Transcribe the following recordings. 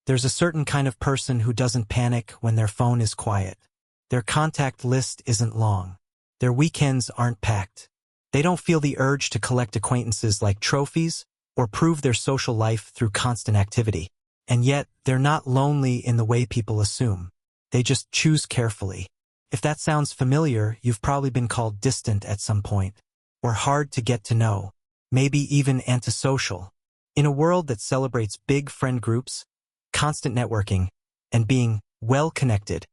There's a certain kind of person who doesn't panic when their phone is quiet. Their contact list isn't long. Their weekends aren't packed. They don't feel the urge to collect acquaintances like trophies or prove their social life through constant activity. And yet, they're not lonely in the way people assume. They just choose carefully. If that sounds familiar, you've probably been called distant at some point, or hard to get to know, maybe even antisocial. In a world that celebrates big friend groups, constant networking, and being well-connected,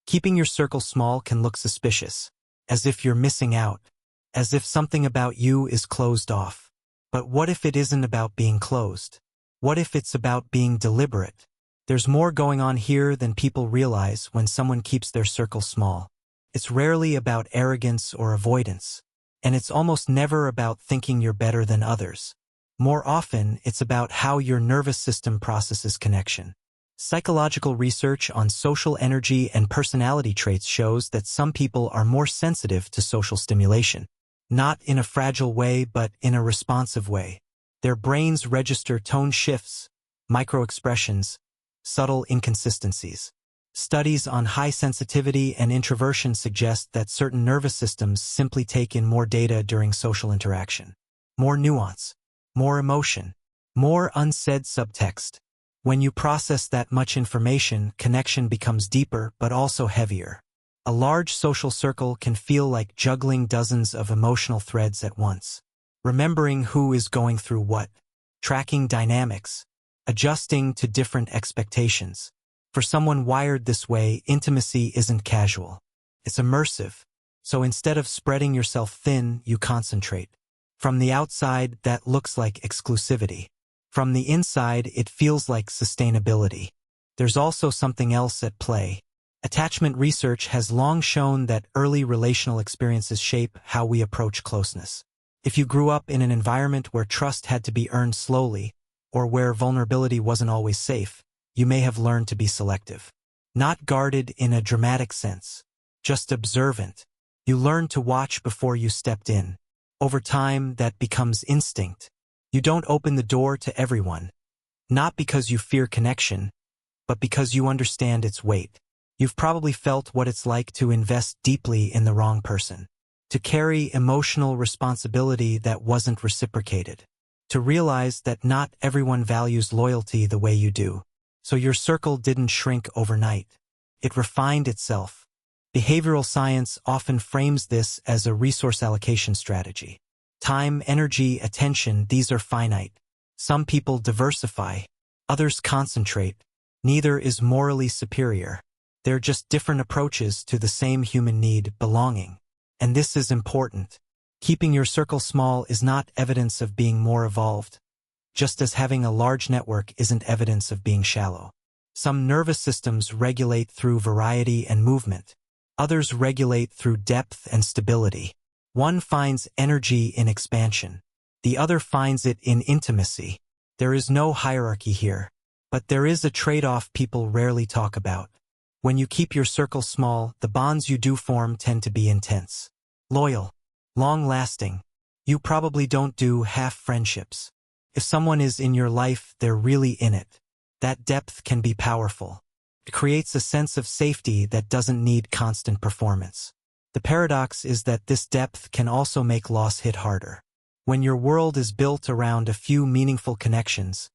keeping your circle small can look suspicious, as if you're missing out, as if something about you is closed off. But what if it isn't about being closed? What if it's about being deliberate? There's more going on here than people realize when someone keeps their circle small. It's rarely about arrogance or avoidance, and it's almost never about thinking you're better than others. More often, it's about how your nervous system processes connection. Psychological research on social energy and personality traits shows that some people are more sensitive to social stimulation, not in a fragile way but in a responsive way. Their brains register tone shifts, micro-expressions, subtle inconsistencies. Studies on high sensitivity and introversion suggest that certain nervous systems simply take in more data during social interaction. More nuance, more emotion, more unsaid subtext. When you process that much information, connection becomes deeper but also heavier. A large social circle can feel like juggling dozens of emotional threads at once. Remembering who is going through what, tracking dynamics, adjusting to different expectations. For someone wired this way, intimacy isn't casual. It's immersive. So instead of spreading yourself thin, you concentrate. From the outside, that looks like exclusivity. From the inside, it feels like sustainability. There's also something else at play. Attachment research has long shown that early relational experiences shape how we approach closeness. If you grew up in an environment where trust had to be earned slowly, or where vulnerability wasn't always safe, you may have learned to be selective. Not guarded in a dramatic sense, just observant. You learned to watch before you stepped in. Over time, that becomes instinct. You don't open the door to everyone, not because you fear connection, but because you understand its weight. You've probably felt what it's like to invest deeply in the wrong person, to carry emotional responsibility that wasn't reciprocated, to realize that not everyone values loyalty the way you do. So your circle didn't shrink overnight. It refined itself. Behavioral science often frames this as a resource allocation strategy. Time, energy, attention, these are finite. Some people diversify, others concentrate. Neither is morally superior. They're just different approaches to the same human need, belonging. And this is important. Keeping your circle small is not evidence of being more evolved, just as having a large network isn't evidence of being shallow. Some nervous systems regulate through variety and movement. Others regulate through depth and stability. One finds energy in expansion. The other finds it in intimacy. There is no hierarchy here, but there is a trade-off people rarely talk about. When you keep your circle small, the bonds you do form tend to be intense, loyal, long-lasting. You probably don't do half friendships. If someone is in your life, they're really in it. That depth can be powerful. It creates a sense of safety that doesn't need constant performance. The paradox is that this depth can also make loss hit harder. When your world is built around a few meaningful connections,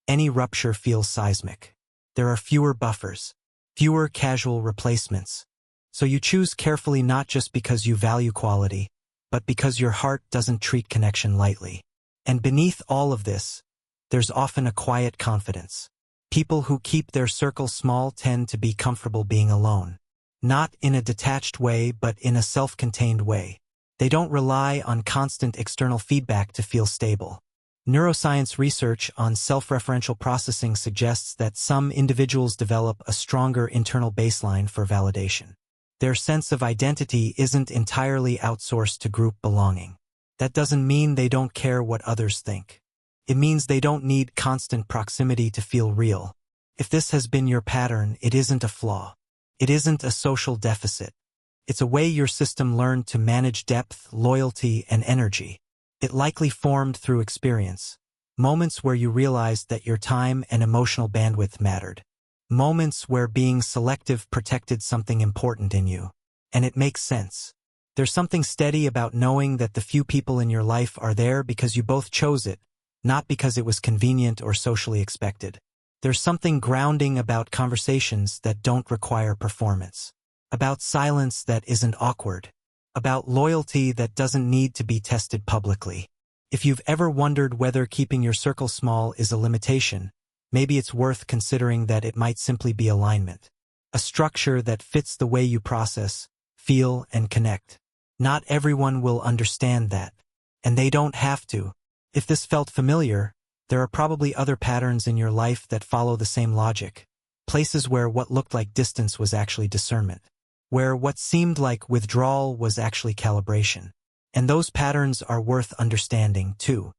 any rupture feels seismic. There are fewer buffers, fewer casual replacements. So you choose carefully not just because you value quality, but because your heart doesn't treat connection lightly. And beneath all of this, there's often a quiet confidence. People who keep their circle small tend to be comfortable being alone. Not in a detached way, but in a self-contained way. They don't rely on constant external feedback to feel stable. Neuroscience research on self-referential processing suggests that some individuals develop a stronger internal baseline for validation. Their sense of identity isn't entirely outsourced to group belonging. That doesn't mean they don't care what others think. It means they don't need constant proximity to feel real. If this has been your pattern, it isn't a flaw. It isn't a social deficit. It's a way your system learned to manage depth, loyalty, and energy. It likely formed through experience, Moments where you realized that your time and emotional bandwidth mattered. Moments where being selective protected something important in you. And it makes sense. There's something steady about knowing that the few people in your life are there because you both chose it, not because it was convenient or socially expected. There's something grounding about conversations that don't require performance. About silence that isn't awkward. About loyalty that doesn't need to be tested publicly. If you've ever wondered whether keeping your circle small is a limitation, maybe it's worth considering that it might simply be alignment. A structure that fits the way you process, feel, and connect. Not everyone will understand that. And they don't have to. If this felt familiar, there are probably other patterns in your life that follow the same logic. Places where what looked like distance was actually discernment. Where what seemed like withdrawal was actually calibration. And those patterns are worth understanding, too.